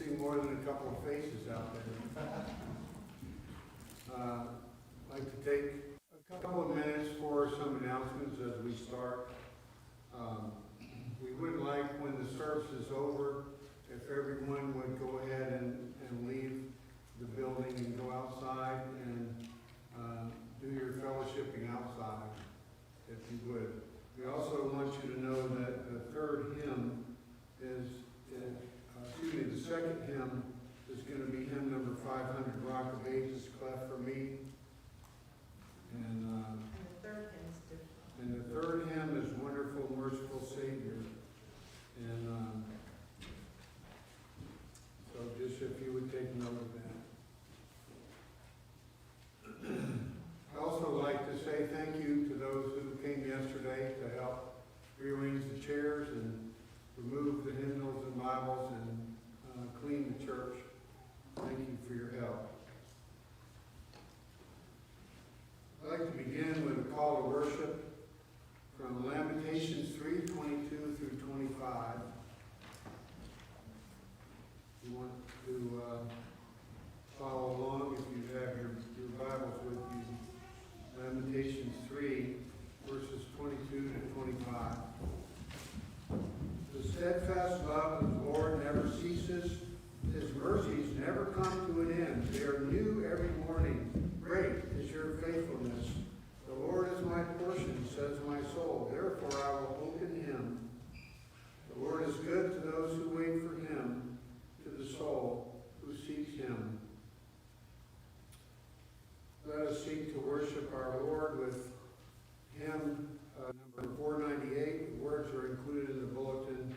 missing more than a couple of faces out there. I'd like to take a couple of minutes for some announcements as we start. We would like, when the service is over, if everyone would go ahead and leave the building and go outside and do your fellowshipping outside, if you would. We also want you to know that the third hymn is, the second hymn is going to be hymn number 500, Rock of Ages, Cleft for Me. And the third hymn is different. And the third hymn is Wonderful, Merciful Savior. And so just if you would take note of that. I'd also like to say thank you to those who came yesterday to help rearrange the chairs and remove the hymnals and Bibles and clean the church. Thank you for your help. I'd like to begin with a call to worship from Lamentations 3:22 through 25. You want to follow along if you have your Bibles with you. Lamentations 3, verses 22 to 25. The steadfast love of the Lord never ceases. His mercies never come to an end. They are new every morning. Great is your faithfulness. The Lord is my portion, says my soul. Therefore I will hope in him. The Lord is good to those who wait for him, to the soul who seeks him. Let us seek to worship our Lord with hymn number 498. The words are included in the bulletin.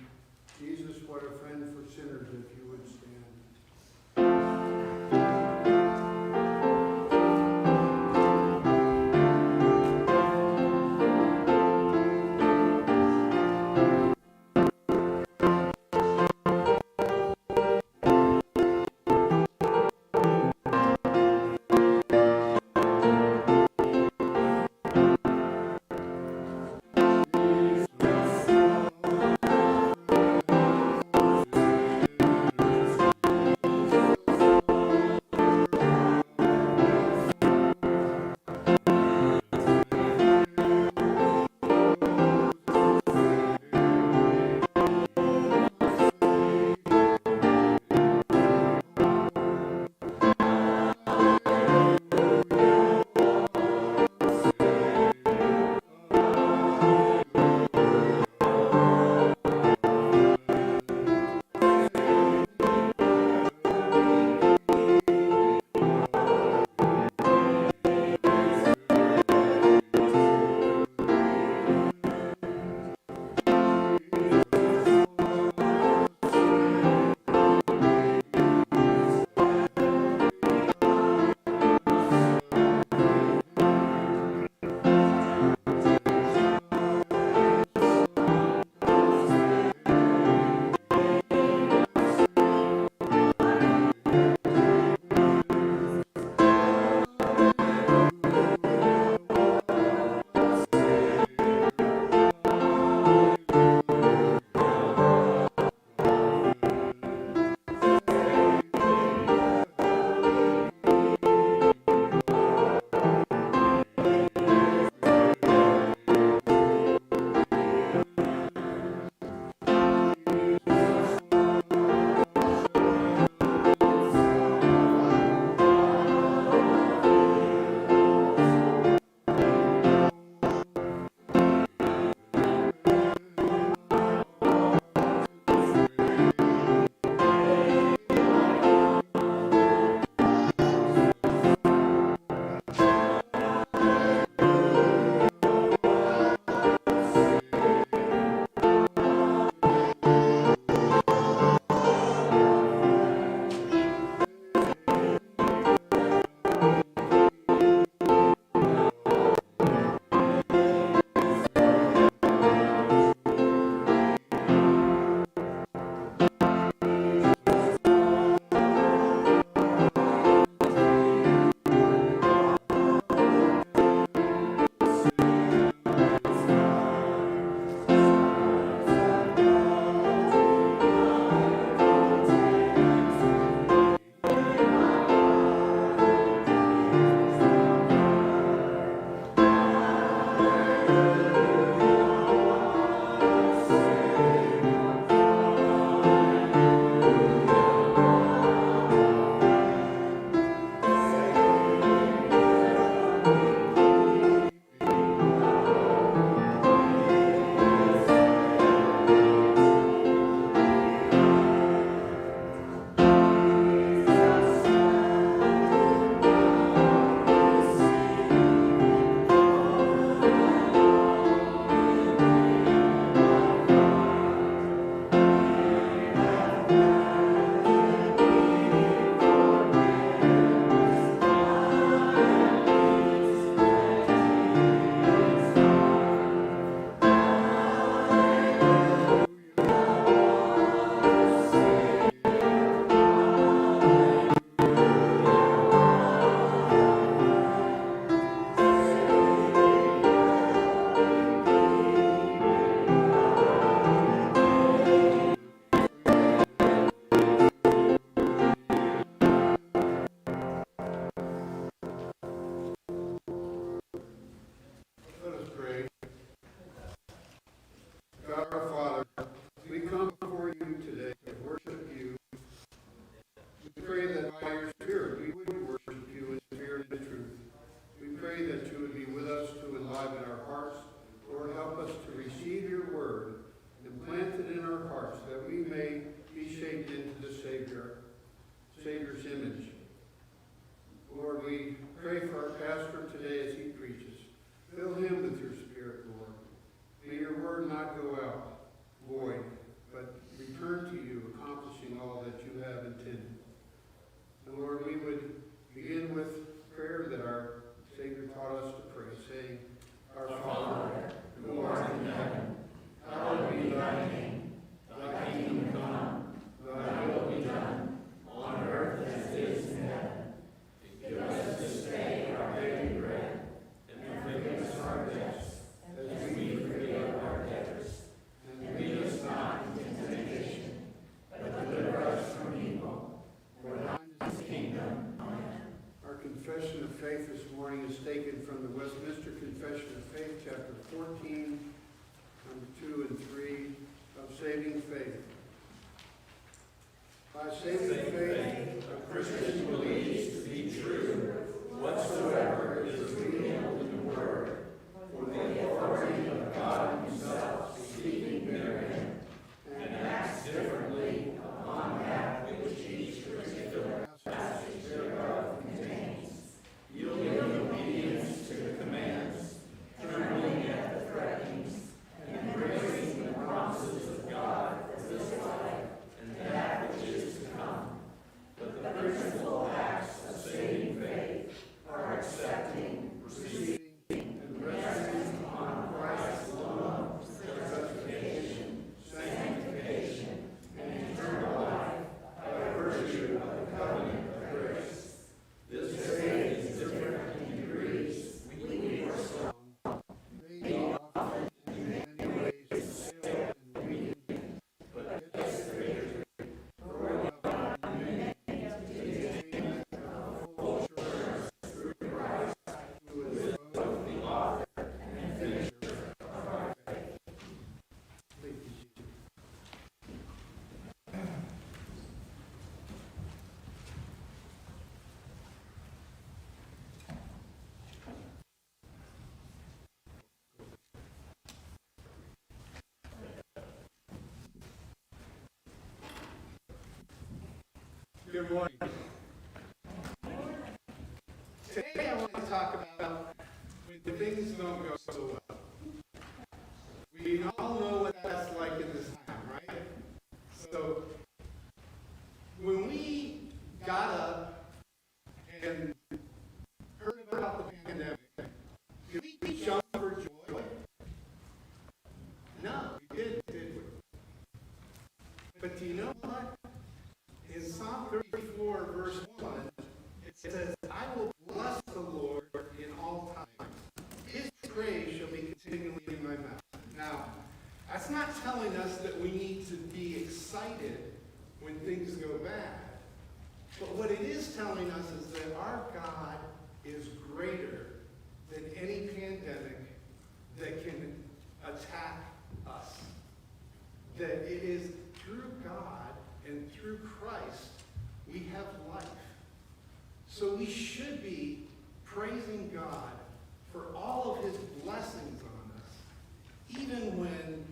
Jesus, what a friend for sinners, if you would stand. their Savior's image. Lord, we pray for our pastor today as he preaches. Fill him with your Spirit, Lord. May your word not go out void, but return to you, accomplishing all that you have intended. And Lord, we would begin with prayer that our Savior taught us to pray, saying, Our Father, who art in heaven, hallowed be thy name. Thy kingdom come, thy will be done, on earth as it is in heaven. Give us this day our daily bread, and forgive us our debts, as we forgive our debtors. And lead us not into temptation, but deliver us from evil. For thine is the kingdom. Amen. Our confession of faith this morning is taken from the Westminster Confession of Faith, chapter 14, number 2 and 3, of saving faith. By saving faith, a Christian believes to be true whatsoever is revealed in the Word, for the authority of God himself speaking therein, and acts differently upon that which each particular passage thereof contains, yielding obedience to the commands, trembling at the threatenings, and embracing the promises of God for this life and that which is to come. But the principal acts of saving faith are accepting, receiving, and resting upon Christ alone for justification, sanctification, and eternal life by virtue of the covenant of grace. This faith is different in degrees, weak or strong, may often in many ways fail and weaken, but gets victory, growing up in many the attainment of full assurance through Christ, who is both the author and finisher of our faith. Thank you, Jesus. Good morning. Today I want to talk about when things don't go so well. We all know what that's like in this time, right? So when we got up and heard about the pandemic, did we jump for joy? No, we didn't, did we? But do you know what? In Psalm 34, verse 1, it says, I will bless the Lord in all times. His praise shall be continually in my mouth. Now, that's not telling us that we need to be excited when things go bad. But what it is telling us is that our God is greater than any pandemic that can attack us. That it is through God and through Christ we have life. So we should be praising God for all of his blessings on us, even when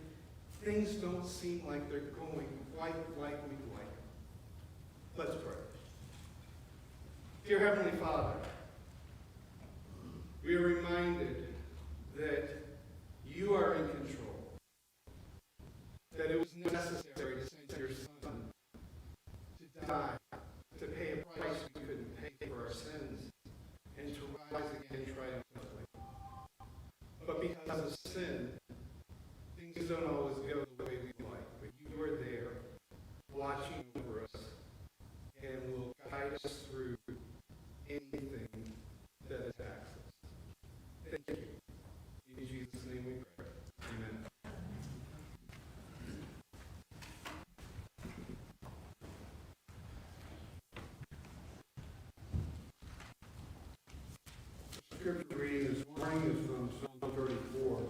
things don't seem like they're going quite like we'd like. Let's pray. Dear Heavenly Father, we are reminded that you are in control, that it was necessary to send your Son to die, to pay a price we couldn't pay for our sins, and to rise again triumphantly. But because of sin, things don't always go the way we like. But you are there, watching over us, and will guide us through anything that attacks us. Thank you. In Jesus' name we pray. Amen. Scripture reading this morning is from Psalm 34.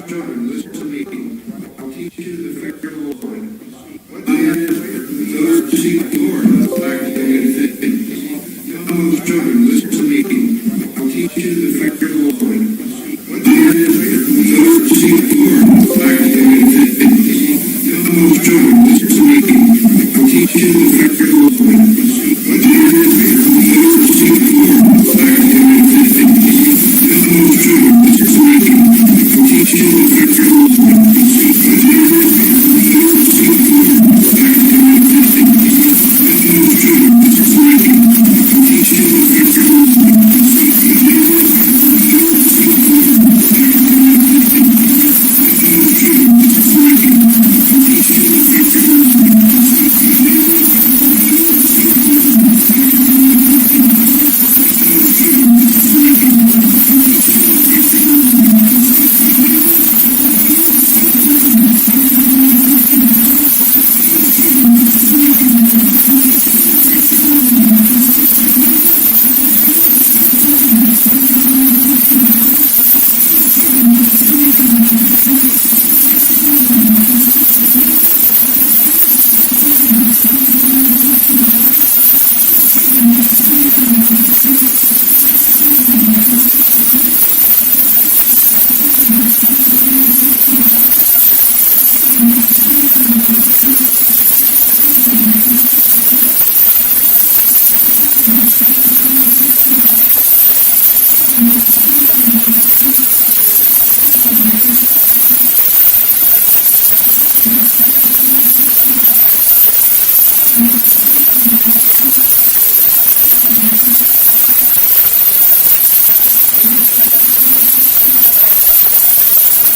children, listen to me. I'll teach you the fear of the Lord. I am those who seek the Lord lack no good thing. Come, children, listen to me. I'll teach you the fear of the Lord. I am those who seek the Lord lack no good thing. Come, children, listen to me. I'll teach you the fear of the Lord. I am those who seek the Lord lack no good thing. Come, children, listen to me. I'll teach you the fear of the Lord.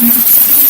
Thank you.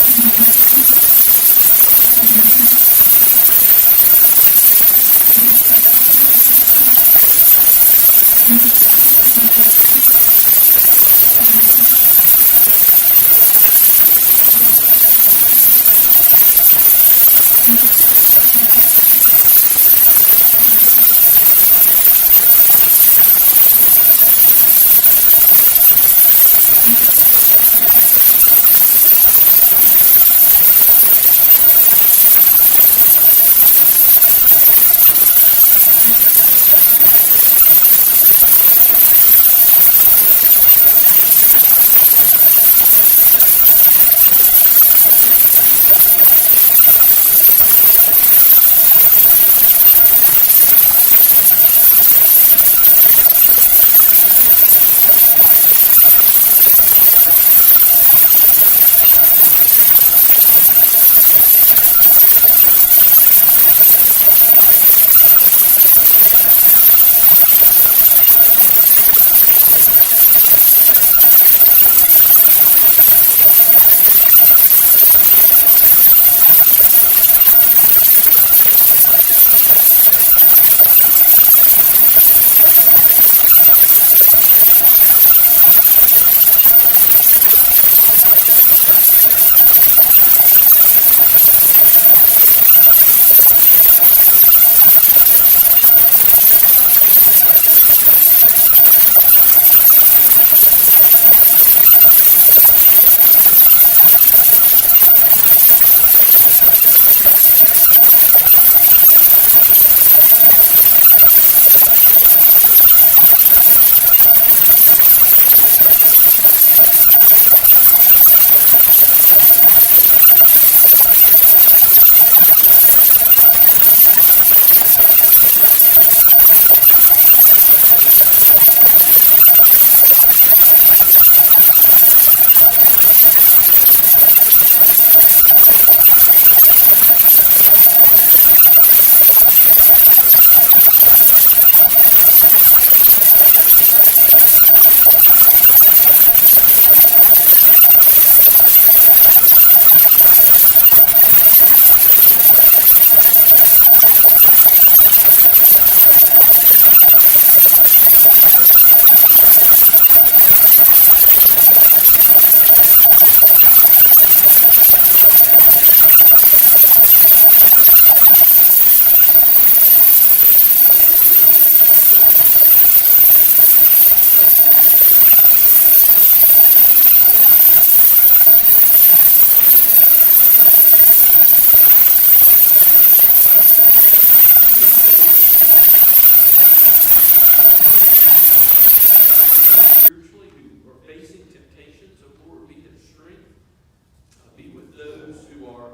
are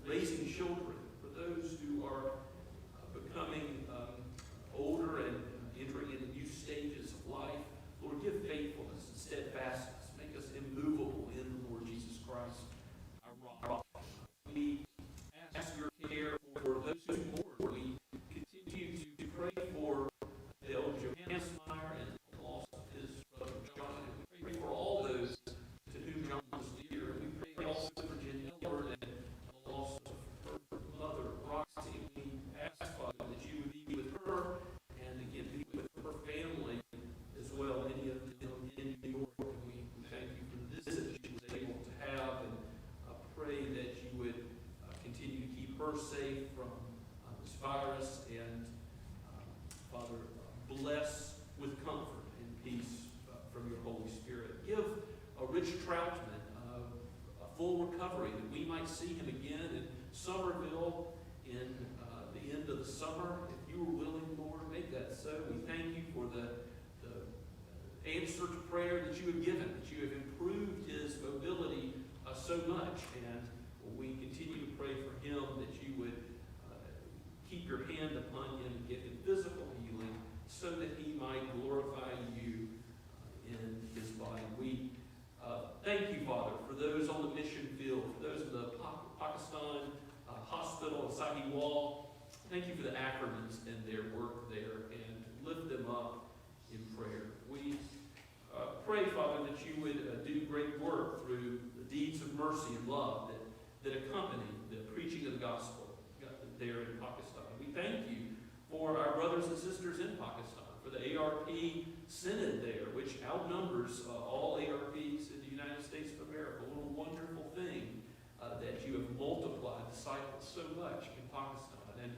raising children, for those who are becoming older and entering into new stages of life. Lord, give faithfulness and steadfastness. Make us immovable in the Lord Jesus Christ, our rock. We ask your care for those who mourn. We continue to pray for Dale Johannesmeyer and the loss of his brother John. And we pray for all those to whom John was dear. We pray also for Jenny Lord and the loss of her mother, Roxy. We ask, Father, that you would be with her and again be with her family as well, many of them in New York. And we thank you for the visit she was able to have, and pray that you would continue to keep her safe from this virus, and Father, bless with comfort and peace from your Holy Spirit. Give Rich Troutman a full recovery, that we might see him again in Summerville in the end of the summer. If you are willing, Lord, make that so. We thank you for the answer to prayer that you have given, that you have improved his mobility so much, and we continue to pray for him that you would keep your hand upon him and give him physical healing so that he might glorify you in his body. We thank you, Father, for those on the mission field, for those in the Pakistan hospital in Sahiwal. Thank you for the Ackermans and their work there, and lift them up in prayer. We pray, Father, that you would do great work through the deeds of mercy and love that accompany the preaching of the gospel there in Pakistan. We thank you for our brothers and sisters in Pakistan, for the ARP Synod there, which outnumbers all ARPs in the United States of America. What a wonderful thing that you have multiplied disciples so much in Pakistan. And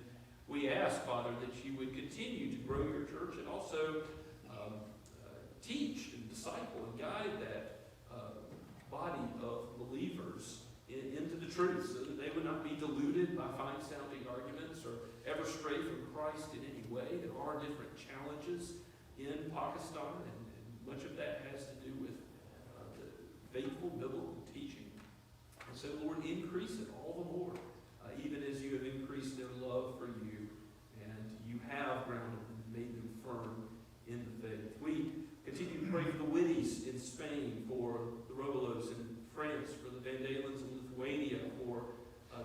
we ask, Father, that you would continue to grow your church and also teach and disciple and guide that body of believers into the truth, so that they would not be deluded by fine-sounding arguments or ever stray from Christ in any way. There are different challenges in Pakistan, and much of that has to do with the faithful biblical teaching. And so, Lord, increase it all the more, even as you have increased their love for you, and you have grounded them and made them firm in the faith. We continue to pray for the Whitties in Spain, for the Robelos in France, for the Van Dalens in Lithuania, for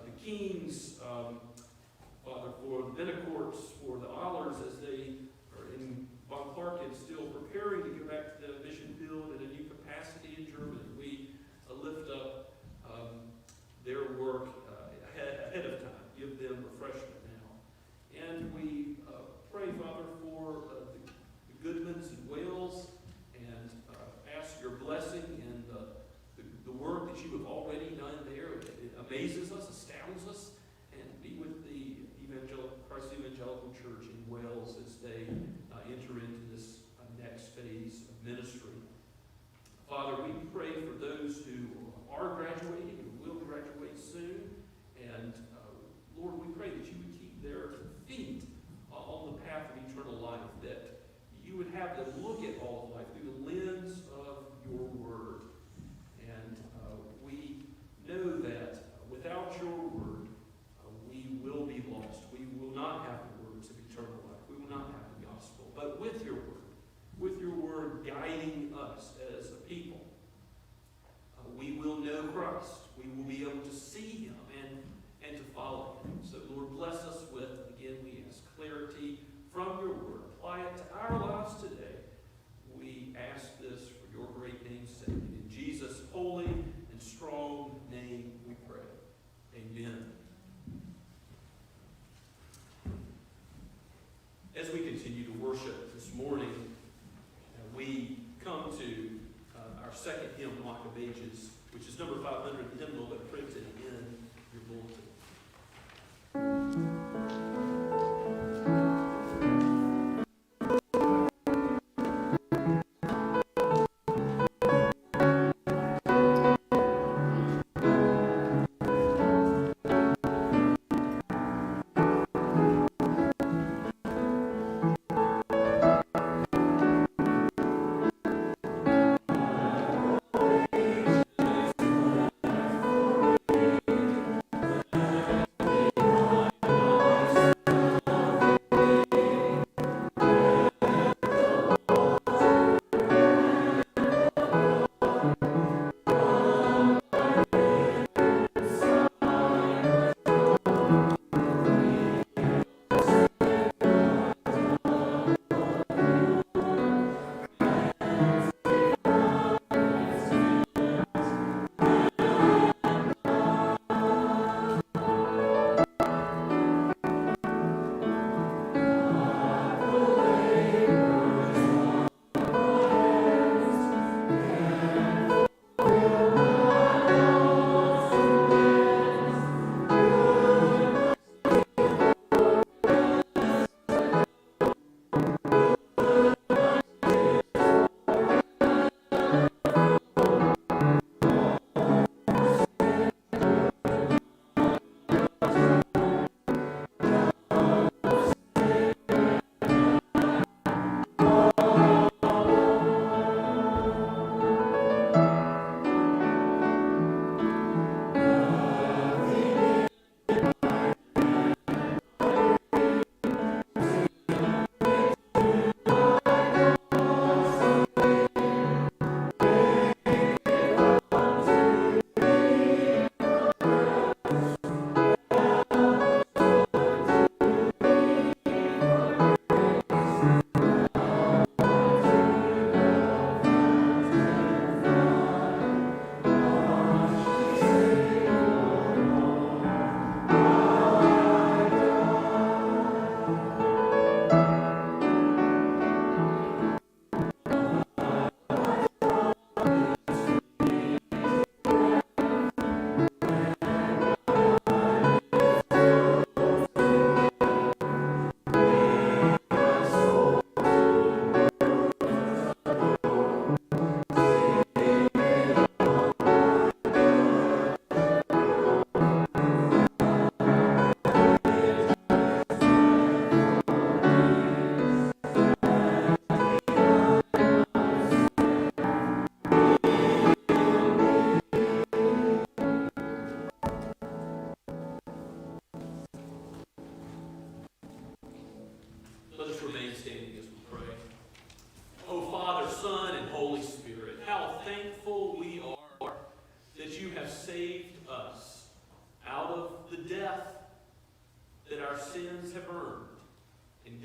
the Kings, Father, for the Benecourts, for the Allers as they are in Von Clarken still preparing to go back to the mission field in a new capacity in Germany. We lift up their work ahead of time. Give them refreshment now. And we pray, Father, for the Goodmans in Wales, and ask your blessing and the work that you have already done there. It amazes us, astounds us, and be with the Christ Evangelical Church in Wales as they enter into this next phase of ministry. Father, we pray for those who are graduating and will graduate soon, and Lord, we pray that you would keep their feet on the path of eternal life, that you would have them look at all of life through the lens of your word. And we know that without your word, we will be lost. We will not have the words of eternal life. We will not have the gospel. But with your word guiding us as a people, we will know Christ. We will be able to see him and to follow him. So, Lord, bless us with, again, we ask clarity from your word. Apply it to our lives today. We ask this for your great name's sake. In Jesus' holy and strong name we pray. Amen. As we continue to worship this morning, we come to our second hymn, Rock of Ages, which is number 500, the hymnal that printed in your bulletin.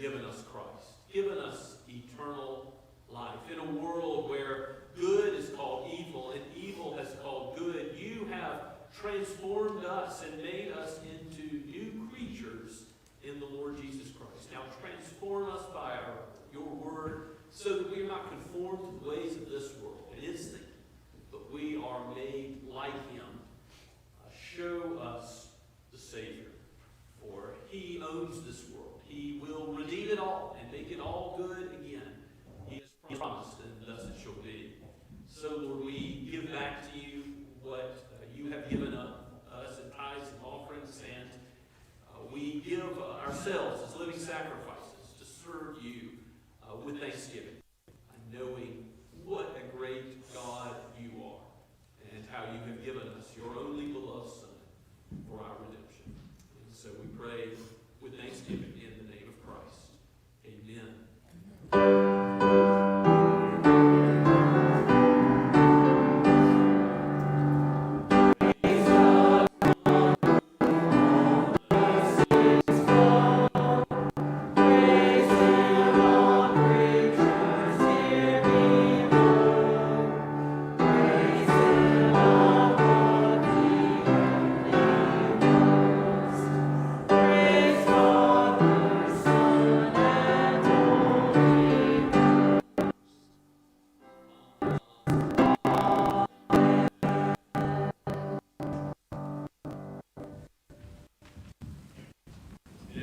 given us Christ, given us eternal life. In a world where good is called evil and evil has called good, you have transformed us and made us into new creatures in the Lord Jesus Christ. Now transform us by your word so that we are not conformed to the ways of this world and its thinking, but we are made like him. Show us the Savior, for he owns this world. He will redeem it all and make it all good again. He has promised, and thus it shall be. So, Lord, we give back to you what you have given us in tithes and offerings, and we give ourselves as living sacrifices to serve you with thanksgiving, knowing what a great God you are and how you have given us your only beloved Son for our redemption. And so we pray with thanksgiving in the name of Christ. Amen.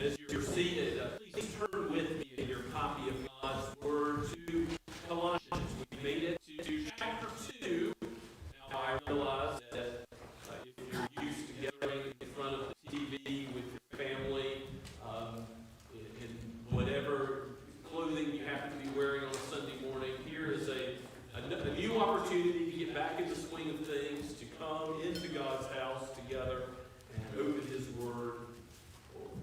As you're seated, please turn with me in your copy of God's Word to Colossians. We made it to chapter 2. Now I realize that if you're used to gathering in front of the TV with your family, in whatever clothing you happen to be wearing on a Sunday morning, here is a new opportunity to get back in the swing of things, to come into God's house together and open His Word.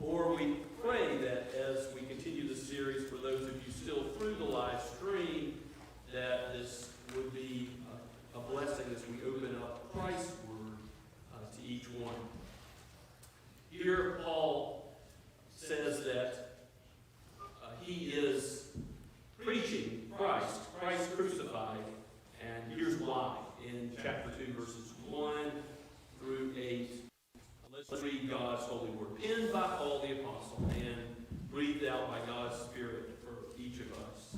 Or we pray that as we continue the series, for those of you still through the live stream, that this would be a blessing as we open up Christ's Word to each one. Here, Paul says that he is preaching Christ crucified, and here's why. In chapter 2, verses 1 through 8, let's read God's holy word, penned by Paul the Apostle and breathed out by God's Spirit for each of us.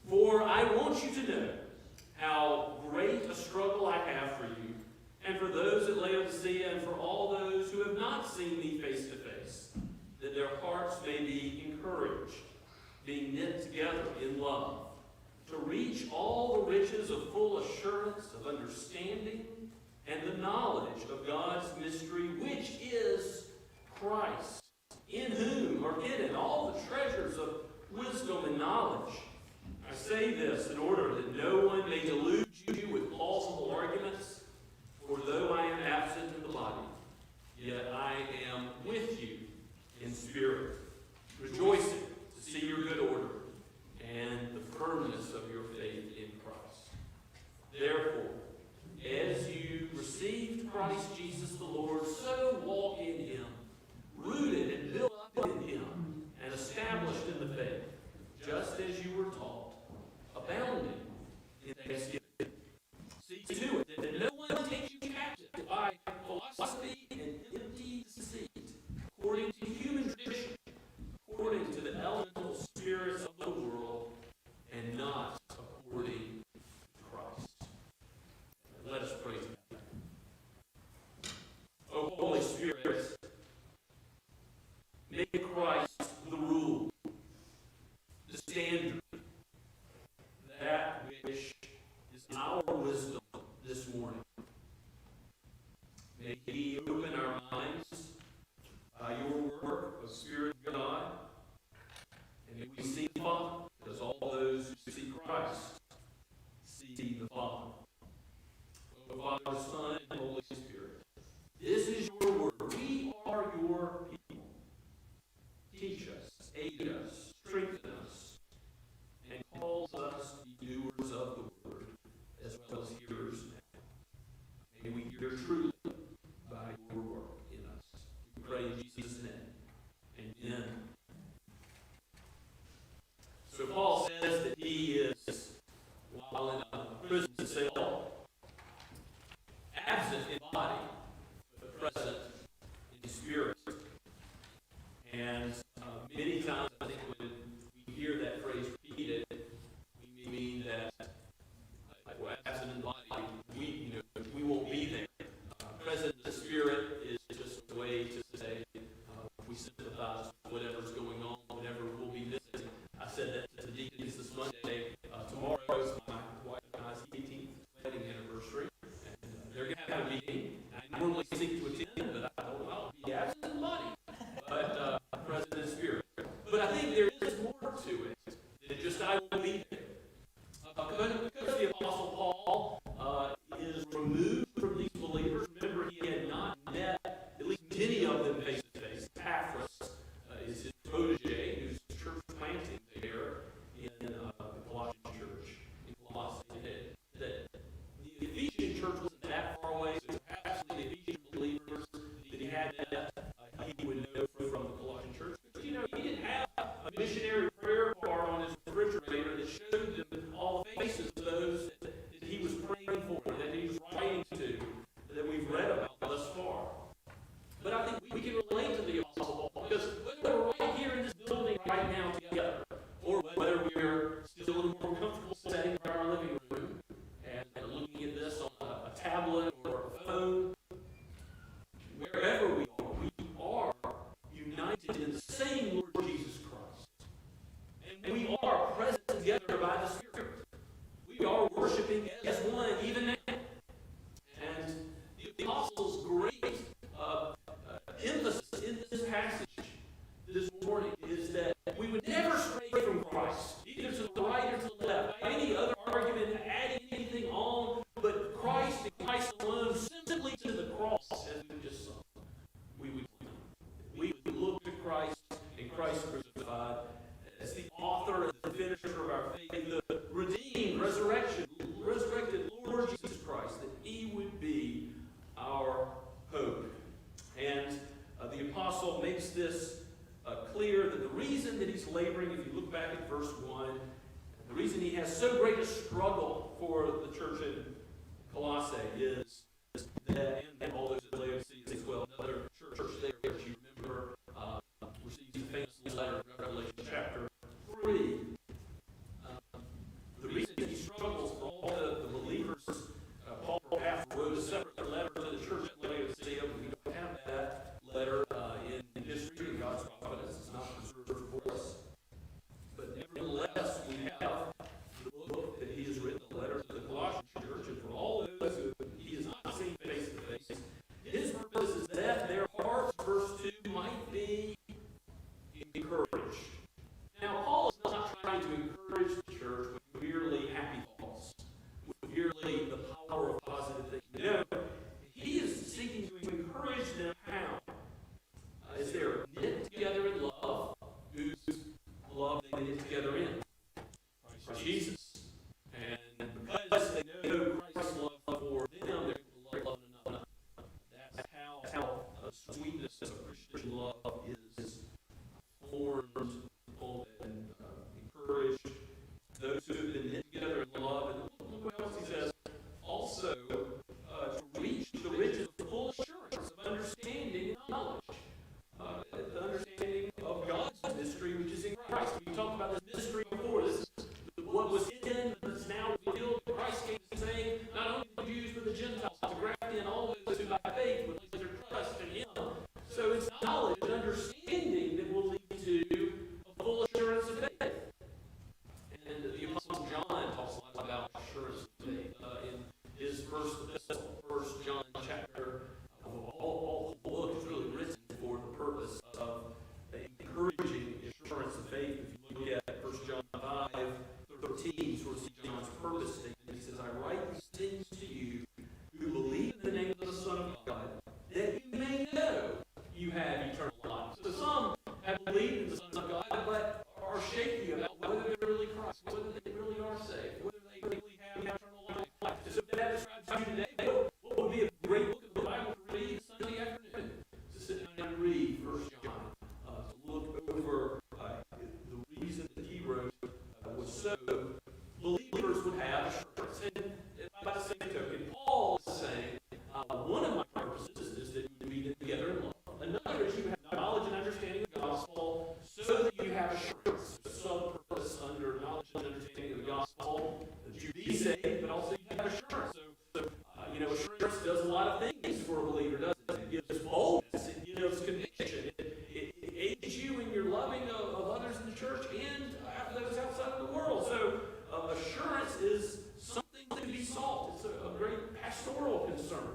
For I want you to know how great a struggle I have for you, and for those at Laodicea, and for all those who have not seen me face to face, that their hearts may be encouraged, being knit together in love, to reach all the riches of full assurance of understanding and the knowledge of God's mystery, which is Christ, in whom are hidden all the treasures of wisdom and knowledge. I say this in order that no one may delude you with plausible arguments, for though I am absent in the body, yet I am with you in spirit, rejoicing to see your good order and the firmness of your faith in Christ. Therefore, as you received Christ Jesus the Lord, so walk in him, rooted and built up in him, and established in the faith, just as you were taught, abounding in thanksgiving. See to it that no one takes you captive by philosophy and empty deceit, according to human tradition, according to the elemental spirits of the world, and not according to Christ. Let us pray together. O Holy Spirit, make Christ the rule, the standard, that which is our wisdom this morning. May he open our minds by your work of Spirit of God, and may we see the Father, because all those who see Christ see the Father. O Father, Son, and Holy Spirit, this is your word. We are your people. Teach us, aid us, strengthen us, and calls us to be doers of the word, as well as hearers now. May we hear truly by your work in us. We pray in Jesus' name. Amen. meeting. I normally seek to attend, but I don't know, I'll be absent in body, but present in spirit. But I think there is more to it than just I will be there. Because the Apostle Paul is removed from these believers. Remember, he had not met at least many of them face to face. Epaphras is his protege, who's church planting there in the Colossian church in Colossae. That the Ephesian church wasn't that far away, so perhaps the Ephesian believers that he had met, he would know from the Colossian church. But he didn't have a missionary prayer card on his refrigerator that showed them all the faces of those that he was praying for, that he was writing to, that we've read about thus far. But I think we can relate to the Apostle Paul, because whether we're right here in this building right now together, or whether we're still in a more comfortable setting in our living room, and looking at this on a tablet or a phone, wherever we are united in the same Lord Jesus Christ. And we are present together by the Spirit. We are worshiping as one even now. And the Apostle's great emphasis in this passage this morning is that we would never stray from Christ, either to the right or to the left, by any other argument, adding anything on, but Christ and Christ alone, simply to the cross, as we just saw. We would look to Christ and Christ crucified as the author and the finisher of our faith, the redeemed, resurrected Lord Jesus Christ, that he would be our hope. And the apostle makes this clear that the reason that he's laboring, if you look back at verse 1, the reason he has so great a struggle for the church in Colossae is that, and all those at Laodicea as well, another church there, as you remember, receives the famous letter of Revelation chapter 3. The reason he struggles for all the believers, Paul perhaps wrote a separate letter to the church at Laodicea. We don't have that letter in history, and God's providence is not preserved for us. But nevertheless, we have the book that he has written, the letter to the Colossian church, and for all those who he has not seen face to face, his purpose is that their hearts, verse 2, might be encouraged. Now, Paul is not trying to encourage the church with merely happy thoughts, with merely the power of positive thinking. No, he is seeking to encourage them how? As they're knit together in love, whose love they knit together in? Christ Jesus. And because they know Christ's love for them, they're able to love one another. That's how sweetness of Christian love is formed and encouraged. Those who have been knit together in love. And look what else he says. Also, to reach the riches of full assurance of understanding and knowledge. The understanding of God's mystery, which is in Christ. We talked about this mystery before. This is what was hidden, but is now revealed. Christ came to save not only the Jews, but the Gentiles, to graft in all those who by faith would place their trust in him. So it's knowledge and understanding that will lead to a full assurance of faith. And the Apostle John talks a lot about assurance of faith in his first epistle, 1 John chapter. All the book is really written for the purpose of encouraging assurance of faith. If you look at 1 John 5:13, you sort of see John's purpose statement. He says, I write these things to you who believe in the name of the Son of God, that you may know you have eternal life. So some have believed in the Son of God, but are shaky about whether they're really Christ, whether they really are saved, whether they really have eternal life. So if that describes you today, what would be a great book of the Bible to read Sunday afternoon? To sit down and read 1 John, to look over the reason that he wrote was so believers would have assurance. And by the same token, Paul is saying, one of my purposes is that you would be together in love. Another is you have knowledge and understanding of the gospel so that you have assurance. Sub-purpose under knowledge and understanding of the gospel, that you be saved, but also you have assurance. So assurance does a lot of things for a believer, doesn't it? It gives boldness, it gives conviction, it aids you in your loving of others in the church and those outside of the world. So assurance is something to be sought. It's a great pastoral concern.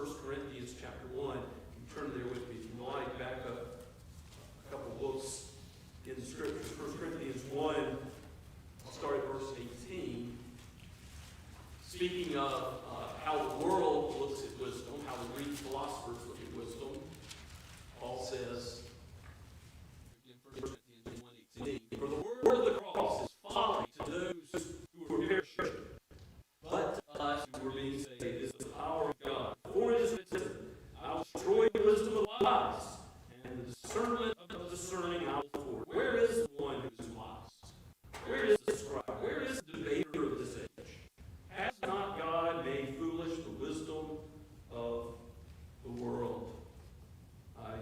1 Corinthians chapter 1. You can turn there with me if you like, back up a couple books in the Scriptures. 1 Corinthians 1, I'll start at verse 18. Speaking of how the world looks at wisdom, how the Greek philosophers look at wisdom, Paul says, in 1 Corinthians 1:18, for the word of the cross is folly to those who are perishing, but to us who are being saved is the power of God. For it is written, I will destroy the wisdom of the wise, and the discernment of the discerning I will thwart. Where is the one who is wise? Where is the scribe? Where is the debater of this age? Has not God made foolish the wisdom of the world?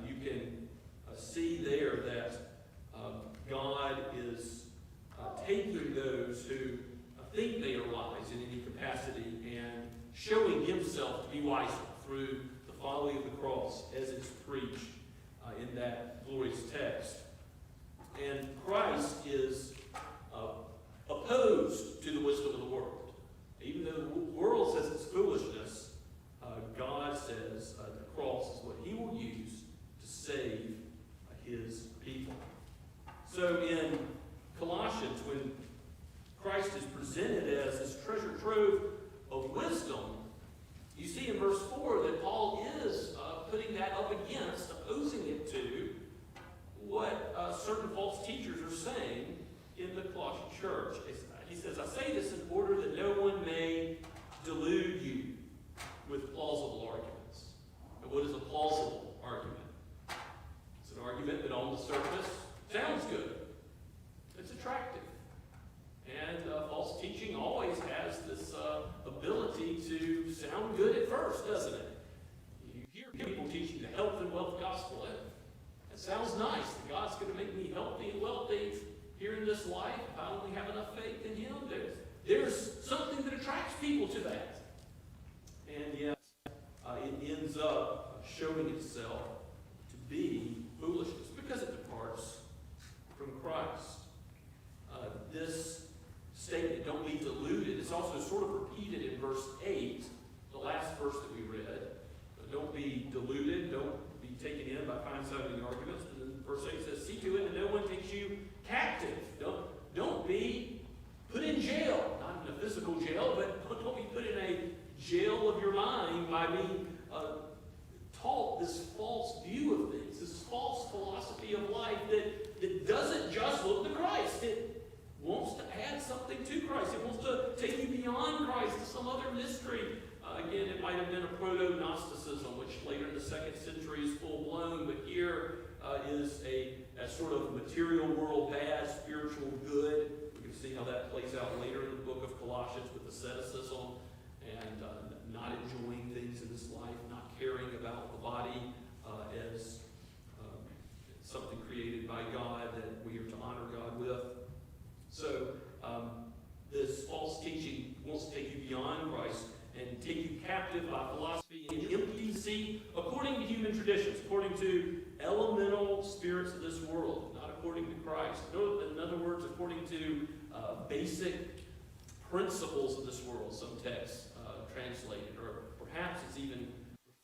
You can see there that God is taking those who think they are wise in any capacity and showing himself to be wiser through the folly of the cross as it's preached in that glorious text. And Christ is opposed to the wisdom of the world. Even though the world says it's foolishness, God says the cross is what he will use to save his people. So in Colossians, when Christ is presented as this treasure trove of wisdom, you see in verse 4 that Paul is putting that up against, opposing it to what certain false teachers are saying in the Colossian church. He says, I say this in order that no one may delude you with plausible arguments. And what is a plausible argument? It's an argument that on the surface sounds good. It's attractive. And false teaching always has this ability to sound good at first, doesn't it? You hear people teaching the health and wealth gospel. It sounds nice. That God's going to make me healthy and wealthy here in this life if I only have enough faith in him. There's something that attracts people to that. And yet, it ends up showing itself to be foolishness because it departs from Christ. This statement, don't be deluded, is also sort of repeated in verse 8, the last verse that we read. Don't be deluded, don't be taken in by fine-sounding arguments. And then verse 8 says, see to it that no one takes you captive. Don't be put in jail, not in a physical jail, but don't be put in a jail of your mind by being taught this false view of things, this false philosophy of life that doesn't just look to Christ. It wants to add something to Christ. It wants to take you beyond Christ to some other mystery. Again, it might have been a proto-Gnosticism, which later in the 2nd century is full-blown, but here is a sort of material world bad, spiritual good. We can see how that plays out later in the book of Colossians with asceticism and not enjoying things in this life, not caring about the body as something created by God that we are to honor God with. So this false teaching wants to take you beyond Christ and take you captive by philosophy and empty deceit according to human traditions, according to elemental spirits of this world, not according to Christ. In other words, according to basic principles of this world, some texts translated, or perhaps it's even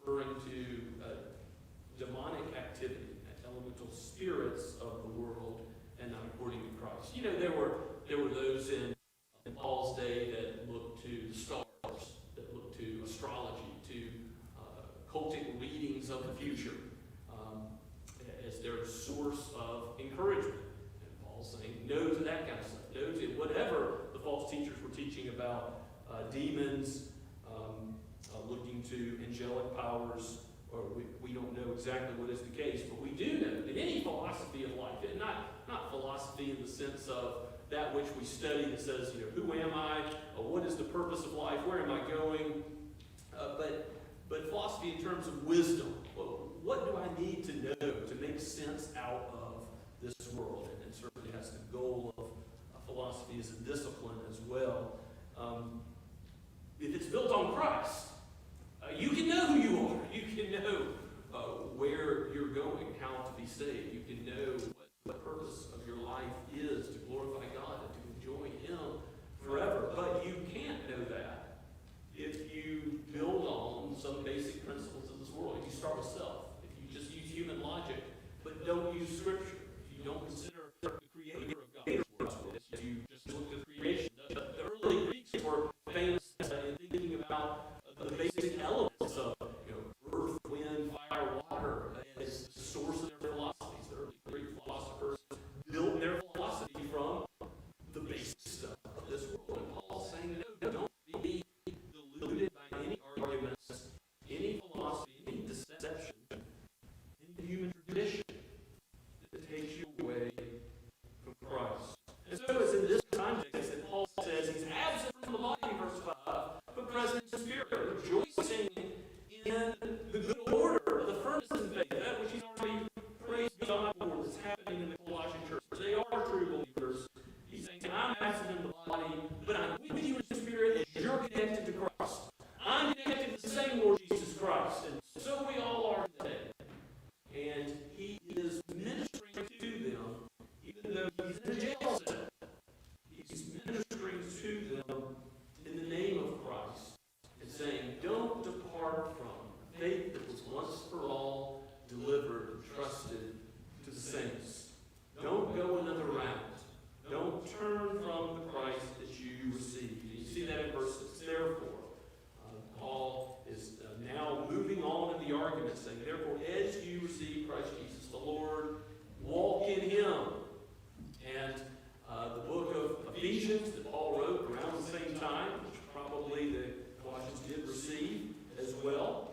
referring to demonic activity, elemental spirits of the world, and not according to Christ. You know, there were those in Paul's day that looked to the stars, that looked to astrology, to cultic readings of the future as their source of encouragement. And Paul's saying no to that kind of stuff. No to whatever the false teachers were teaching about demons, looking to angelic powers, or we don't know exactly what is the case, but we do know that any philosophy of life, and not philosophy in the sense of that which we study that says, you know, who am I? What is the purpose of life? Where am I going? But philosophy in terms of wisdom. Well, what do I need to know to make sense out of this world? And it certainly has the goal of philosophy as a discipline as well. If it's built on Christ, you can know who you are. You can know where you're going, how to be saved. You can know what the purpose of your life is, to glorify God and to enjoy him forever. But you can't know that if you build on some basic principles present spirit, rejoicing in the good order of the firmness in faith, that which he's already praised God for that's happening in the Colossian church. They are true believers. He's saying, I'm absent in the body, but I'm with you in spirit as you're connected to Christ. I'm connected to the same Lord Jesus Christ, and so we all are today. And he is ministering to them, even though he's in a jail cell. He's ministering to them in the name of Christ and saying, don't depart from faith that was once for all delivered and trusted to the saints. Don't go another route. Don't turn from the Christ that you received. You see that in verse 6. Therefore, Paul is now moving on in the argument, saying, therefore, as you receive Christ Jesus the Lord, walk in him. And the book of Ephesians that Paul wrote around the same time, which probably the Colossians did receive as well.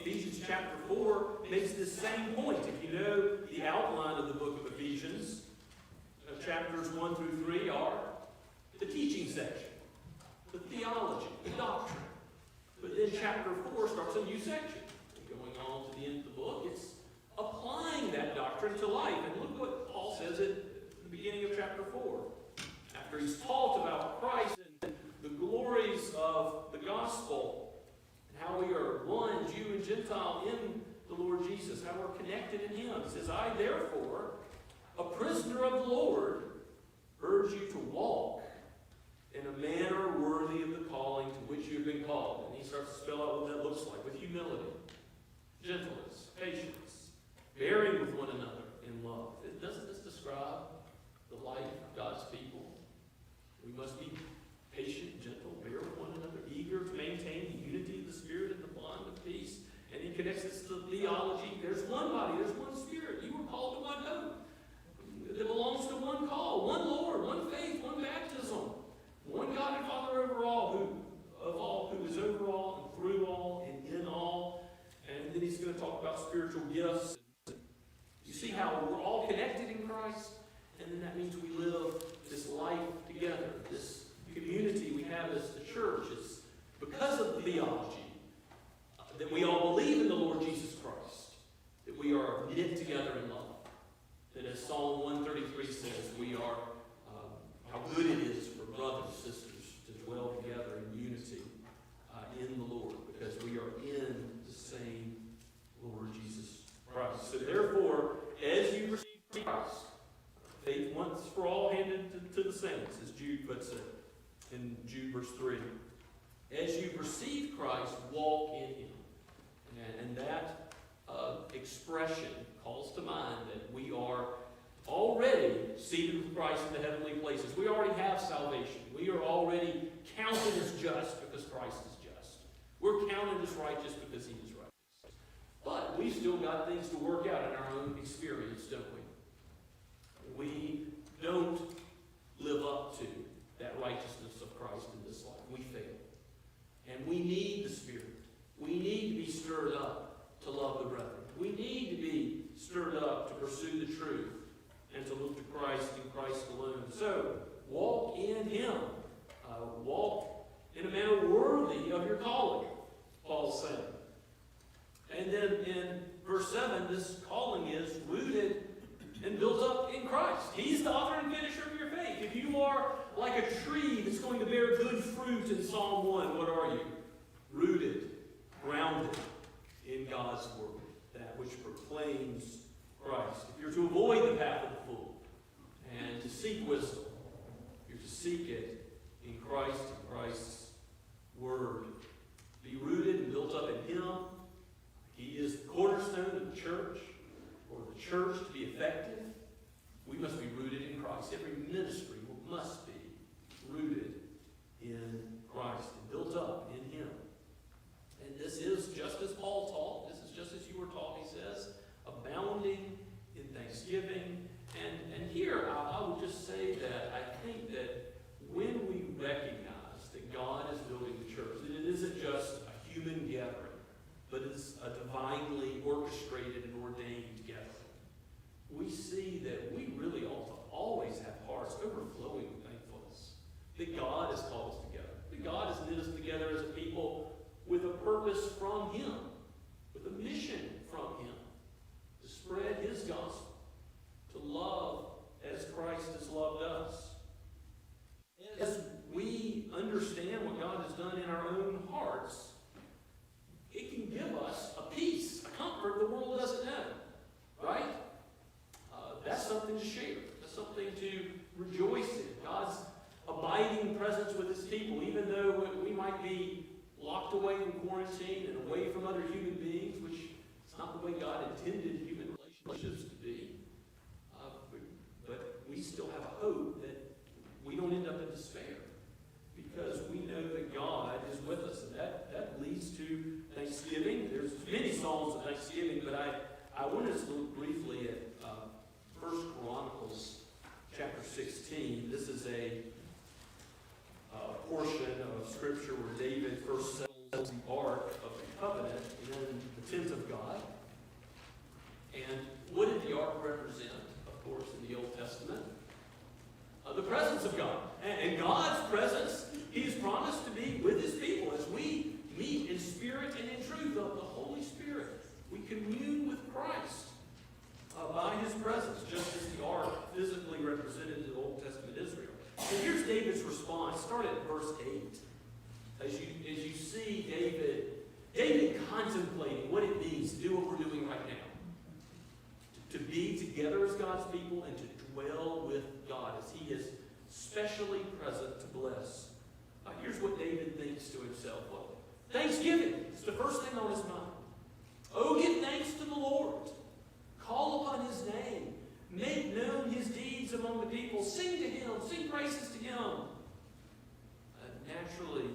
Ephesians chapter 4 makes this same point. If you know the outline of the book of Ephesians, chapters 1 through 3 are the teaching section, the theology, the doctrine. But then chapter 4 starts a new section. Going on to the end of the book, it's applying that doctrine to life. And look what Paul says at the beginning of chapter 4. After he's talked about Christ and the glories of the gospel, and how we are one, Jew and Gentile, in the Lord Jesus, how we're connected in him. He says, I therefore, a prisoner of the Lord, urge you to walk in a manner worthy of the calling to which you have been called. And he starts to spell out what that looks like, with humility, gentleness, patience, bearing with one another in love. Doesn't this describe the life of God's people? We must be patient, gentle, bear with one another, eager to maintain the unity of the Spirit and the bond of peace. And he connects this to theology. There's one body, there's one Spirit. You were called to one hope that belongs to one call, one Lord, one faith, one baptism, one God and Father over all, who is over all and through all and in all. And then he's going to talk about spiritual gifts. You see how we're all connected in Christ, and then that means we live this life together, this community we have as the church. It's because of the theology that we all believe in the Lord Jesus Christ, that we are knit together in love. That as Psalm 133 says, we are, how good it is for brothers and sisters to dwell together in unity in the Lord, because we are in the same Lord Jesus Christ. So therefore, as you receive Christ, faith once for all handed to the saints, as Jude puts it in Jude verse 3. As you receive Christ, walk in him. And that expression calls to mind that we are already seated with Christ in the heavenly places. We already have salvation. We are already counted as just because Christ is just. We're counted as righteous because he is righteous. But we've still got things to work out in our own experience, don't we? We don't live up to that righteousness of Christ in this life. We fail. And we need the Spirit. We need to be stirred up to love the brethren. We need to be stirred up to pursue the truth and to look to Christ and Christ alone. So, walk in him. Walk in a manner worthy of your calling, Paul's saying. And then in verse 7, this calling is rooted and built up in Christ. He's the author and finisher of your faith. If you are like a tree that's going to bear good fruit in Psalm 1, what are you? Rooted, grounded in God's word, that which proclaims Christ. If you're to avoid the path of the fool and to seek wisdom, you're to seek it in Christ and Christ's word. Be rooted and built up in him. He is the cornerstone of the church. For the church to be effective, we must be rooted in Christ. Every ministry must be rooted in Christ and built up in him. And this is just as Paul taught. This is just as you were taught, he says, abounding in thanksgiving. And here I would just say that I think that when we recognize that God is building the church, that it isn't just a human gathering, but it's a divinely orchestrated and ordained gathering. We see that we really ought to always have hearts overflowing with thankfulness. That God has called us together. That God has knit us together Him, with a mission from Him, to spread His gospel, to love as Christ has loved us. As we understand what God has done in our own hearts, it can give us a peace, a comfort the world doesn't know, right? That's something to share. That's something to rejoice in. God's abiding presence with His people, even though we might be locked away in quarantine and away from other human beings, which is not the way God intended human relationships to be. But we still have a hope that we don't end up in despair, because we know that God is with us. And that leads to Thanksgiving. There's many Psalms of Thanksgiving, but I want us to look briefly at 1 Chronicles chapter 16. This is a portion of Scripture where David first settles the Ark of the Covenant in the tent of God. And what did the Ark represent, of course, in the Old Testament? The presence of God. And God's presence, He has promised to be with His people as we meet in spirit and in truth of the Holy Spirit. We commune with Christ by His presence, just as the Ark physically represented the Old Testament Israel. And here's David's response. Start at verse 8. As you see David contemplating what it means to do what we're doing right now. To be together as God's people and to dwell with God as He is specially present to bless. Here's what David thinks to himself. Well, Thanksgiving is the first thing on his mind. Oh, give thanks to the Lord. Call upon His name. Make known His deeds among the people. Sing to Him. Sing praises to Him. Naturally,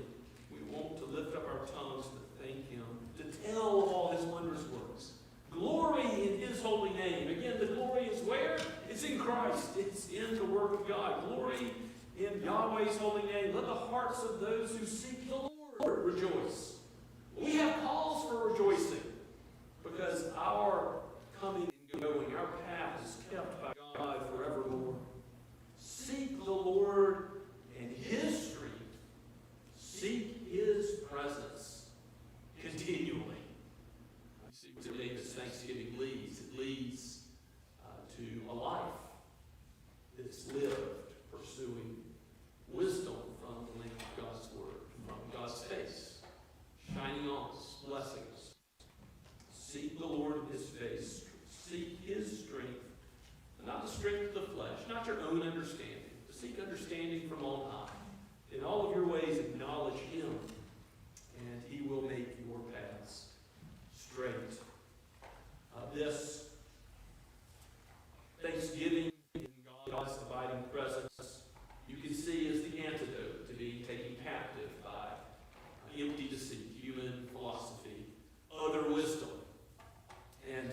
we want to lift up our tongues to thank Him, to tell of all His wondrous works. Glory in His holy name. Again, the glory is where? It's in Christ. It's in the Word of God. Glory in Yahweh's holy name. Let the hearts of those who seek the Lord rejoice. We have cause for rejoicing because our coming and going, our path is kept by God forevermore. Seek the Lord and His strength. Seek His presence continually. See what David's Thanksgiving leads. It leads to a life that's lived pursuing wisdom from the length of God's Word, from God's face, shining on us, blessing us. Seek the Lord in His face. Seek His strength, not the strength of the flesh, not your own understanding. To seek understanding from on high. In all of your ways, acknowledge Him, and He will make your paths straight. This Thanksgiving in God's abiding presence, you can see is the antidote to being taken captive by empty deceit, human philosophy, other wisdom. And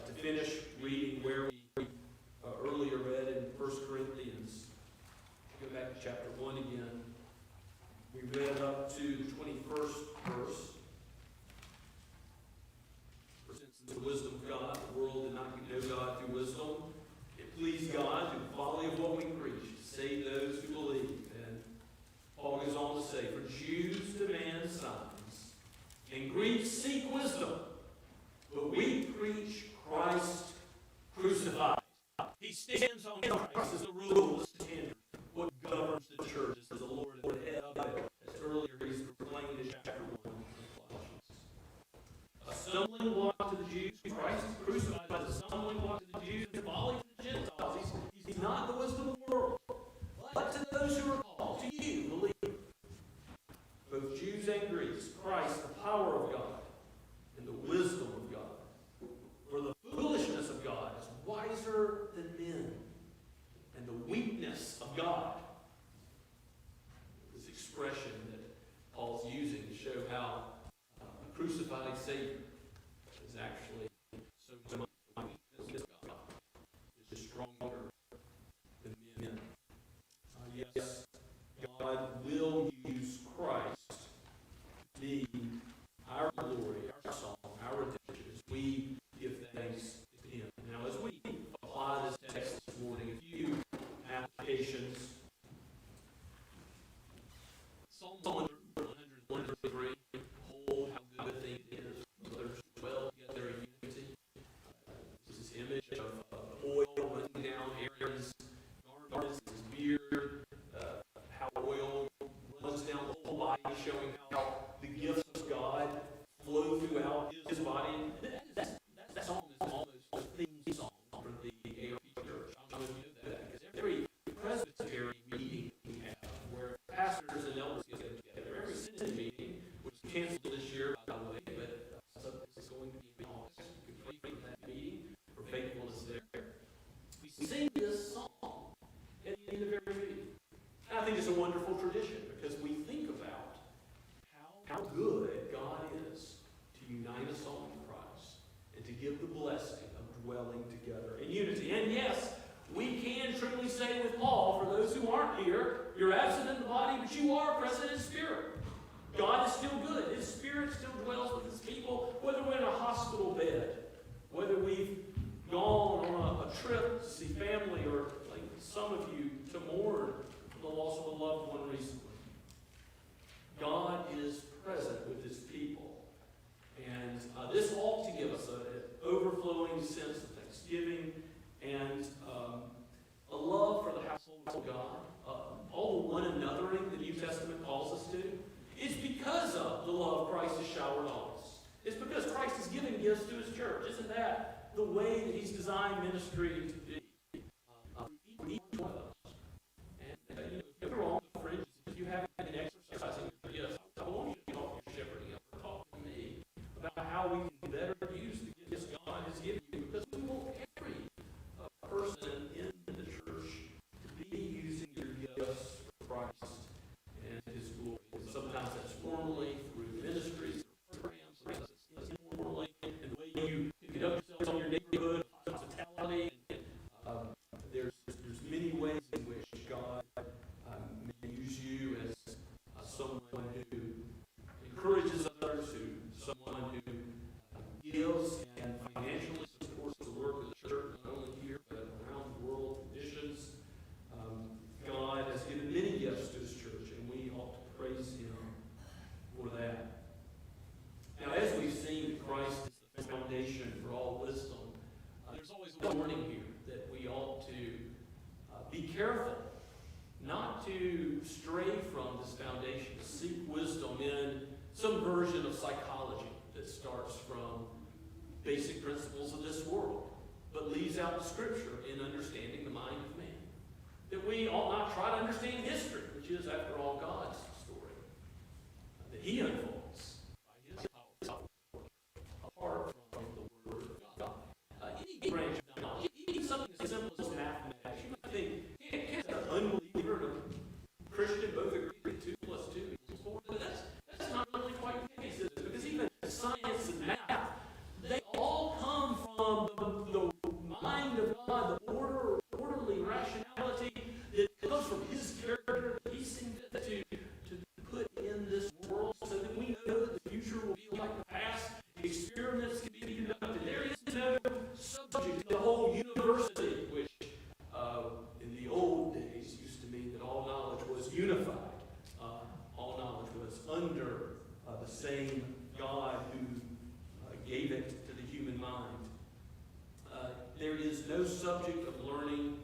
to finish reading where we earlier read in 1 Corinthians, go back to chapter 1 again. We read up to the 21st verse. The wisdom of God. The world did not know God through wisdom. It pleased God through the folly of what we preach to save those who believe. And Paul goes on to say, for Jews demand signs, and Greeks seek wisdom, but we preach Christ crucified. He stands on Christ as the rule, the standard, what governs the church as the Lord and the head of it. As earlier he's proclaimed in chapter 1 of Colossians. A stumbling block to the Jews. Christ is crucified as a stumbling block to the Jews and folly to the Gentiles. He's not the wisdom of the world. But to those who are called, to you, believe, both Jews and Greeks, Christ, the power of God, and the wisdom of God. For the foolishness of God is wiser than men, and the weakness of God. This expression that Paul's using to show how a crucified Savior is actually so much weakness of God is stronger than men. Yes, God will use Christ to be our glory, our song, our redemption, as we give thanks to Him. Now, as we apply this text this morning, a few applications. Psalm 103, behold, how good a thing it is showing how the gifts of God flow throughout his body. That song is almost a theme song for the ARP church. I don't know if you know that, because every Presbyterian meeting we have, where pastors and elders get together, every Synod meeting, which was canceled this year, by the way, but it's going to be in August. You can pray for that meeting, for faithfulness there. We sing this song at the end of every meeting. And I think it's a wonderful tradition, because we think about how good God is to unite us all in Christ and to give the blessing of dwelling together in unity. And yes, we can truly say with Paul, for those who aren't here, you're absent in the body, but you are present in spirit. God is still good. His Spirit still dwells with His people, whether we're in a hospital bed, whether we've gone on a trip to see family, or like some of you, to mourn the loss of a loved one recently. God is present with His people. And this ought to give us an overflowing sense of thanksgiving and a love for the household of God. All the one anothering the New Testament calls us to. It's because of the love Christ has showered on us. It's because Christ has given gifts to His church. Isn't that the way that He's designed ministry to be? Each one of us. And if you're on the fringes, if you haven't been exercising your gifts, I want you to talk to your shepherding up, talk to me about how we can better use the gifts God has given you, because we want every person in the church to be using your gifts for Christ and His glory. And sometimes that's formally through ministries or programs, sometimes it's informally in the way you conduct yourselves in your neighborhood, hospitality. There's many ways in which God may use you as someone who encourages others, someone who gives and financially supports the work of the church, not only here but around the world, missions. God has given many gifts to His church, and we ought to praise Him for that. Now, as we've seen that Christ is the foundation for all wisdom, there's always a warning here that we ought to be careful not to stray from this foundation, to seek wisdom in some version of psychology that starts from basic principles of this world, but leaves out the Scripture in understanding the mind of man. That we ought not try to understand history, which is, after all, God's story, that He unfolds by His power, apart from the Word of God. Any branch of knowledge, even something as simple as mathematics, you might think, can't an unbeliever and a Christian both agree that 2 plus 2 equals 4? But that's not really quite the case, is it? Because even science and math, they all come from the mind of God, the orderly rationality that comes from His character that He seemed to put in this world, so that we know that the future will be like the past. Experiments can be conducted. There is no subject to the whole university, which in the old days used to mean that all knowledge was unified. All knowledge was under the same God who gave it to the human mind. There is no subject of learning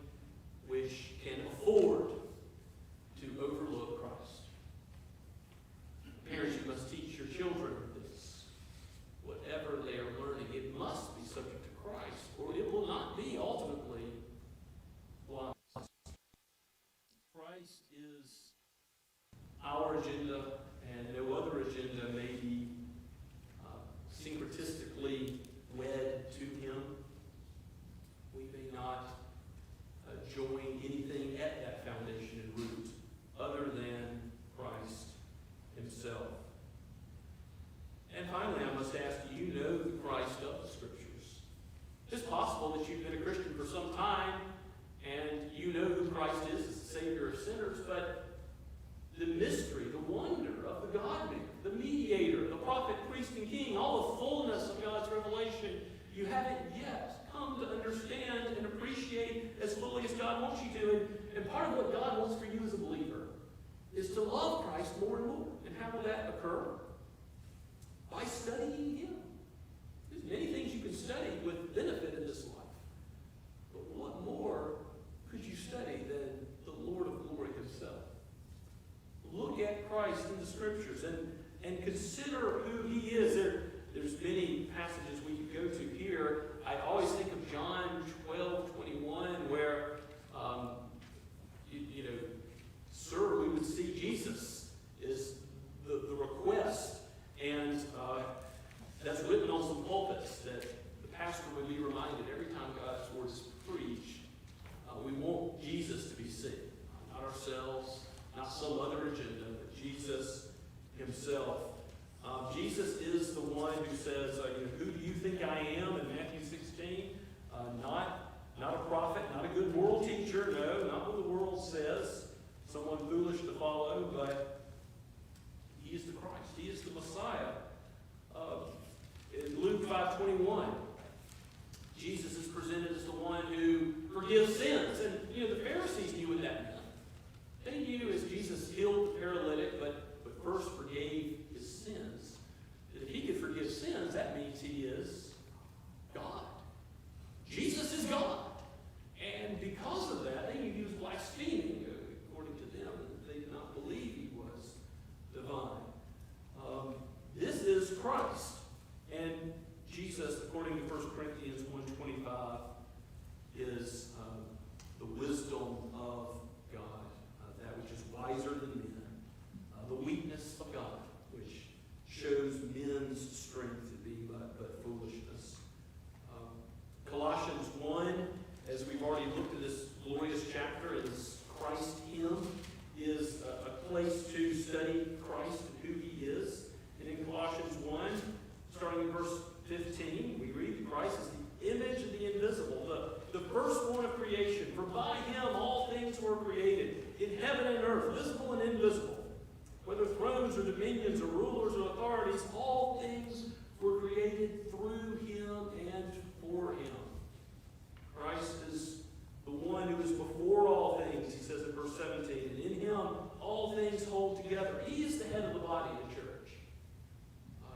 which can afford to overlook Christ. Parents, you must teach your children this. Whatever they are learning, it must be subject to Christ, or it will not be ultimately wise. Christ is our agenda, and no other agenda may be syncretistically wed to Him. We may not join anything at that foundation and root other than Christ Himself. And finally, I must ask, do you know the Christ of the Scriptures? It's possible that you've been a Christian for some time, and you know who Christ is as the Savior of sinners, but the mystery, the wonder of the God-man, the mediator, the prophet, priest, and king, all the fullness of God's revelation, you haven't yet come to understand and appreciate as fully as God wants you to. And part of what God wants for you as a believer is to love Christ more and more. And how will that occur? By studying Him. There's many things you can study with benefit in this life. But what more could you study than the Lord of glory Himself? Look at Christ in the Scriptures. and consider who he is. There's many passages we could go to here. I always think of John 12:21, where, sir, we would see Jesus is the request. And that's written on some pulpits that the pastor would be reminded every time God's word is preached. We want Jesus to be seen, not ourselves, not some other agenda, but Jesus himself. Jesus is the one who says, who do you think I am in Matthew 16? Not a prophet, not a good moral teacher, no, not what the world says, someone foolish to follow, but he is the Christ. He is the Messiah. In Luke 5:21, Jesus is presented as the one who forgives sins. And, the Pharisees knew what that meant. They knew as Jesus healed the paralytic, but first forgave his sins, that if he could forgive sins, that means he is God. Jesus is God. And because of that, they knew he was blaspheming, according to them. They did not believe he was divine. This is Christ. And Jesus, according to 1 Corinthians 1:25, is the wisdom of God, that which is wiser than men, the weakness of God, which shows men's strength to be but foolishness. Colossians 1, as we've already looked at this glorious chapter, is Christ him, is a place to study Christ and who he is. And in Colossians 1, starting in verse 15, we read, Christ is the image of the invisible, the firstborn of creation. For by him all things were created, in heaven and earth, visible and invisible. Whether thrones or dominions or rulers or authorities, all things were created through him and for him. Christ is the one who is before all things, he says in verse 17. And in him all things hold together. He is the head of the body of the church.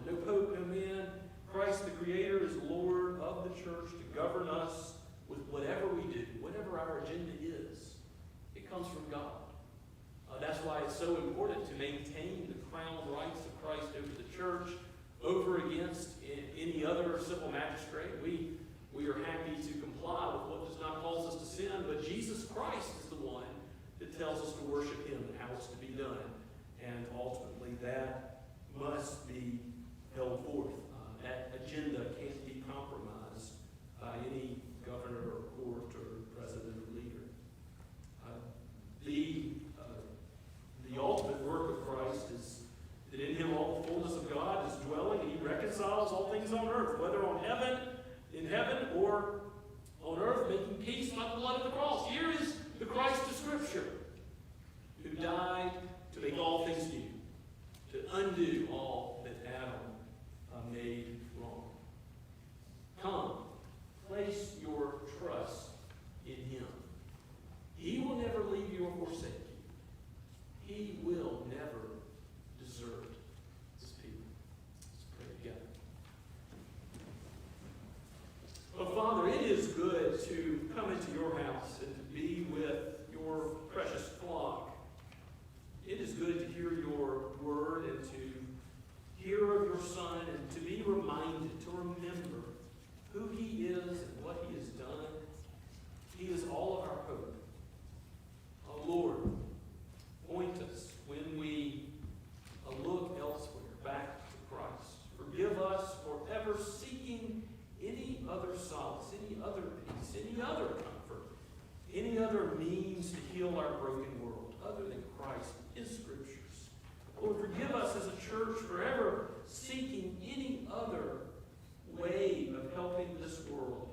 No pope, no man. Christ the Creator is Lord of the church to govern us with whatever we do, whatever our agenda is. It comes from God. That's why it's so important to maintain the crown rights of Christ over the church, over against any other civil magistrate. We are happy to comply with what does not cause us to sin, but Jesus Christ is the one that tells us to worship him and how it's to be done. And ultimately that must be held forth. That agenda can't be compromised by any governor or court or president or leader. The ultimate work of Christ is that in him all the fullness of God is dwelling, and he reconciles all things on earth, whether in heaven or on earth, making peace by the blood of the cross. Here is the Christ of Scripture, who died to make all things new, to undo all that Adam made wrong. Come, place your trust in him. He will never leave you or forsake you. He will never desert his people. Let's pray together. Oh, Father, it is good to come into your house and to be with your precious flock. It is good to hear your word and to hear of your Son and to be reminded, to remember who he is and what he has done. He is all of our hope. Oh, Lord, point us when we look elsewhere, back to Christ. Forgive us for ever seeking any other solace, any other peace, any other comfort, any other means to heal our broken world other than Christ and his scriptures. Lord, forgive us as a church for ever seeking any other way of helping this world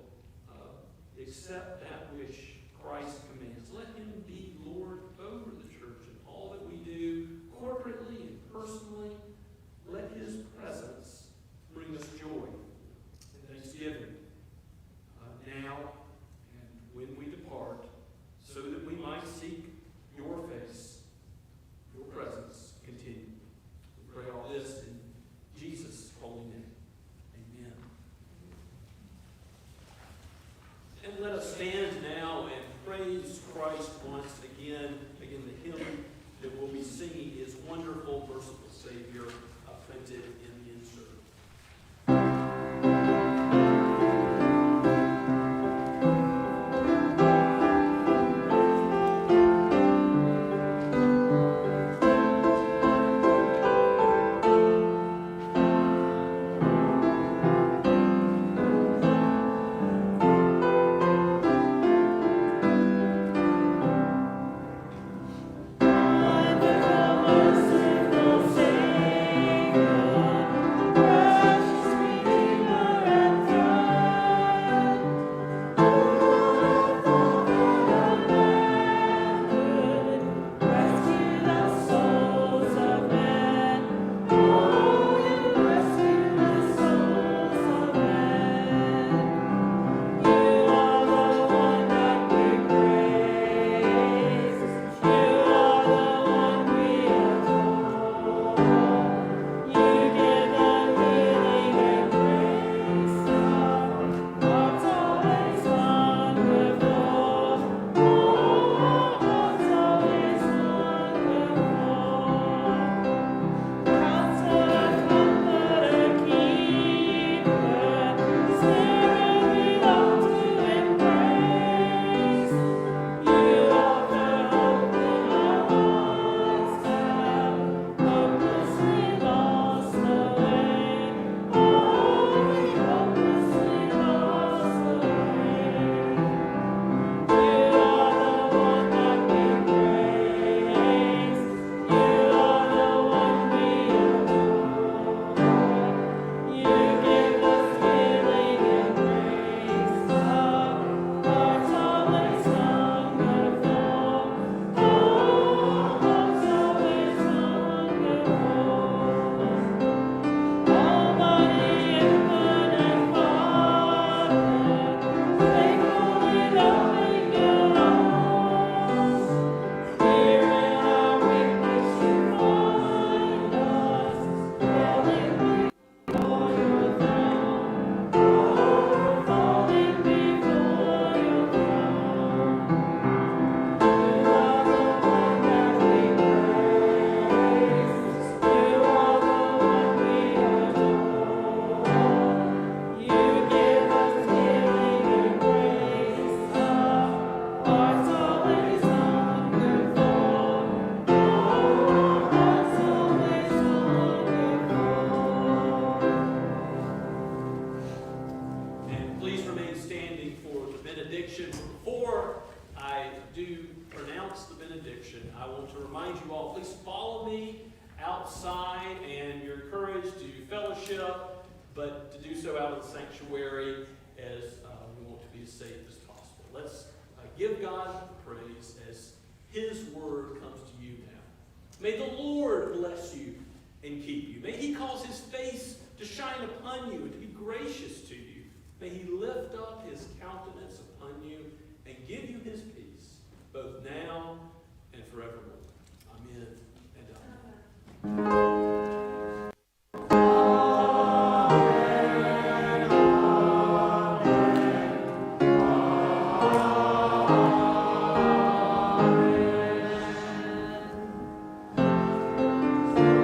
except that which Christ commands. Let him be Lord over the church and all that we do corporately and personally. Let his presence bring us joy and thanksgiving now and when we depart, so that we might seek your face, your presence continue. We pray all this in Jesus' holy name. Amen. And let us stand now and praise Christ once again. Again, the hymn that we'll be singing is Wonderful, Merciful Savior. fellowship, but to do so out of the sanctuary as we want to be as safe as possible. Let's give God praise as His word comes to you now. May the Lord bless you and keep you. May He cause His face to shine upon you and to be gracious to you. May He lift up His countenance upon you and give you His peace, both now and forevermore. Amen and amen.